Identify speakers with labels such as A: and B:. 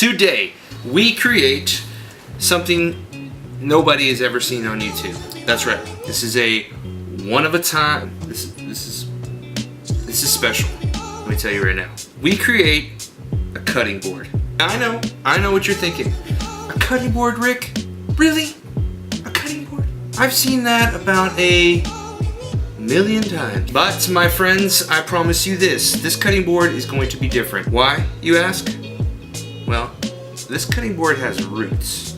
A: Today, we create something nobody has ever seen on YouTube. That's right. This is a one of a time. This is special. Let me tell you right now. We create a cutting board. I know what you're thinking. A cutting board, Rick? Really? A cutting board? I've seen that about a million times. But my friends, I promise you this cutting board is going to be different. Why, you ask? Well, this cutting board has roots.